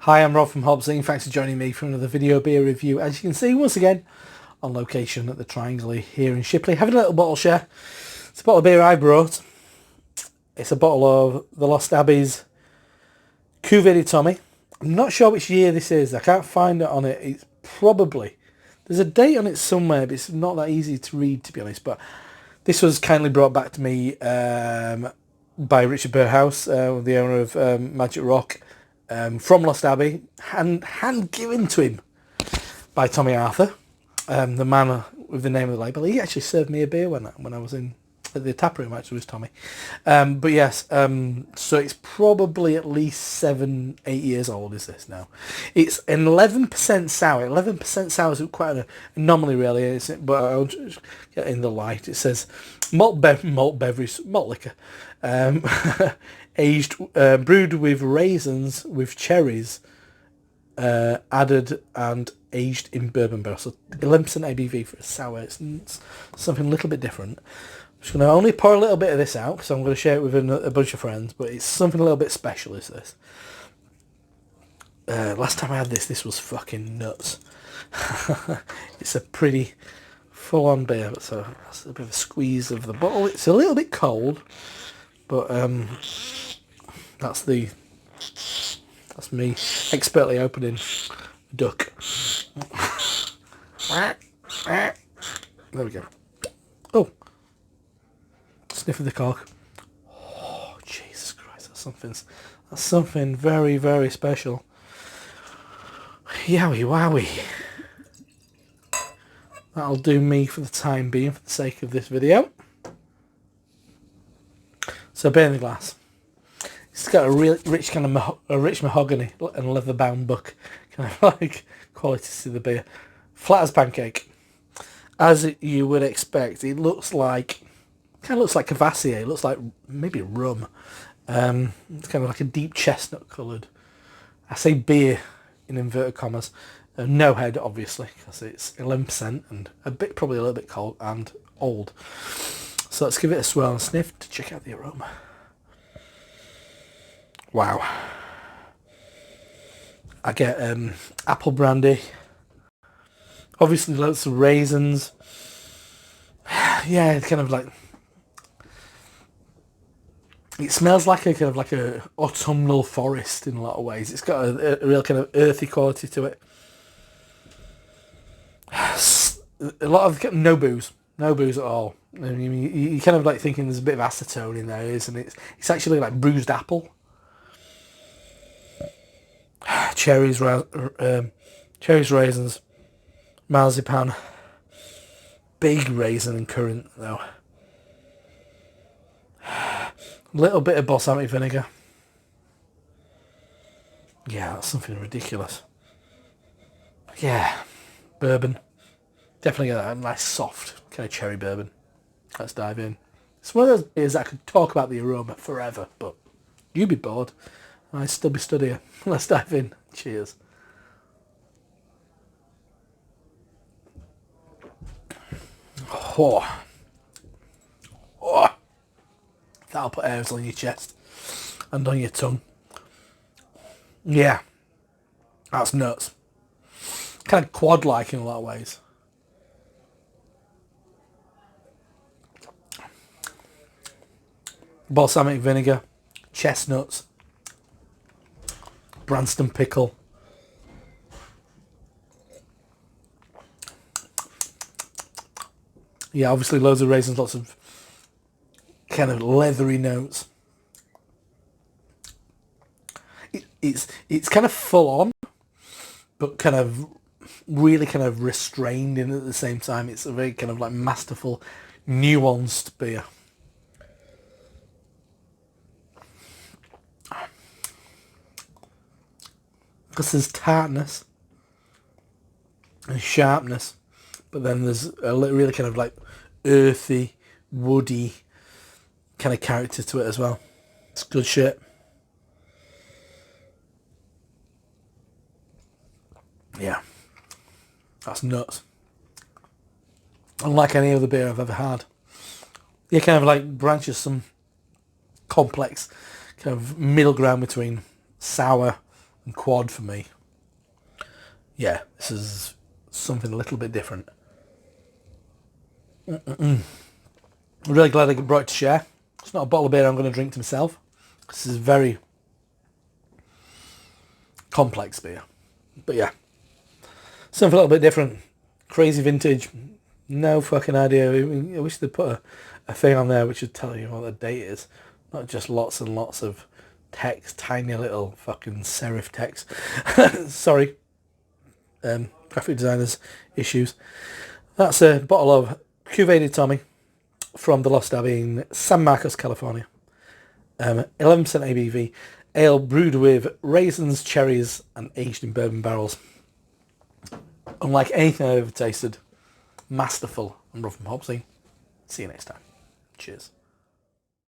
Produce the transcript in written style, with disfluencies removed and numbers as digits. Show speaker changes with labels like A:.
A: Hi, I'm Rob from HopZine. Thanks for joining me for another video beer review. As you can see, once again, on location at the Triangle here in Shipley, having a little bottle share. It's a bottle of beer I brought. It's a bottle of the Lost Abbey's Cuvee De Tomme. I'm not sure which year this is. I can't find it on it. It's probably... There's a date on it somewhere, but it's not that easy to read, to be honest. But this was kindly brought back to me by Richard Burhouse, the owner of Magic Rock, from Lost Abbey, hand given to him by Tommy Arthur, the man with the name of the label. He actually served me a beer when I was in at the tap room, actually, was Tommy. But yes, so it's probably at least 7-8 years old is this now. It's an 11% sour. 11% sour is quite an anomaly, really, isn't it? But I'll just get in the light. It says malt beverage, malt liquor, aged, brewed with raisins, with cherries, added and aged in bourbon barrel. So 11% ABV for a sour. It's something a little bit different. I'm just going to only pour a little bit of this out because I'm going to share it with a bunch of friends, but it's something a little bit special, is this. Last time I had this was fucking nuts. It's a pretty full-on beer, so that's a bit of a squeeze of the bottle. It's a little bit cold, but that's me expertly opening a duck. There we go. Oh, sniff of the cork. Oh, Jesus Christ, that's something very, very special. Yowie wowie. That'll do me for the time being, for the sake of this video. So, beer in the glass. It's got a real rich kind of rich mahogany and leather-bound book kind of like qualities to the beer. Flat as pancake, as you would expect. It looks like Cavassier. It looks like maybe rum. It's kind of like a deep chestnut coloured. I say beer in inverted commas. No head, obviously, because it's 11% and probably a little bit cold and old. So let's give it a swirl and sniff to check out the aroma. Wow. I get apple brandy. Obviously lots of raisins. Yeah, it's kind of like... It smells like a kind of like a autumnal forest in a lot of ways. It's got a real kind of earthy quality to it. A lot of no booze at all. I mean, you kind of like thinking there's a bit of acetone in there, isn't it? It's actually like bruised apple, cherries, raisins, marzipan, big raisin and currant though. A little bit of balsamic vinegar. Yeah, that's something ridiculous. Yeah, bourbon. Definitely get that nice soft kind of cherry bourbon. Let's dive in. It's one of those beers that I could talk about the aroma forever, but you'd be bored. I'd still be stood here. Let's dive in. Cheers. Oh. Oh. That'll put hairs on your chest and on your tongue. Yeah. That's nuts. Kind of quad-like in a lot of ways. Balsamic vinegar, chestnuts, Branston pickle. Yeah, obviously loads of raisins, lots of kind of leathery notes. It's kind of full on, but kind of really kind of restrained in at the same time. It's a very kind of like masterful, nuanced beer. Because there's tartness and sharpness, but then there's a really kind of like earthy, woody kind of character to it as well. It's good shit. Yeah, that's nuts. Unlike any other beer I've ever had. Yeah, kind of like branches some complex kind of middle ground between sour and quad for me. Yeah, this is something a little bit different. I'm really glad I brought it to share. It's not a bottle of beer I'm going to drink to myself. This is very complex beer. But yeah, something a little bit different. Crazy vintage. No fucking idea. I wish they'd put a thing on there which would tell you what the date is. Not just lots and lots of text, tiny little fucking serif text. Sorry. Graphic designers issues. That's a bottle of Cuvee De Tomme from the Lost Abbey in San Marcos, California. 11% ABV. Ale brewed with raisins, cherries, and aged in bourbon barrels. Unlike anything I've ever tasted. Masterful and rough from HopZine. See you next time. Cheers.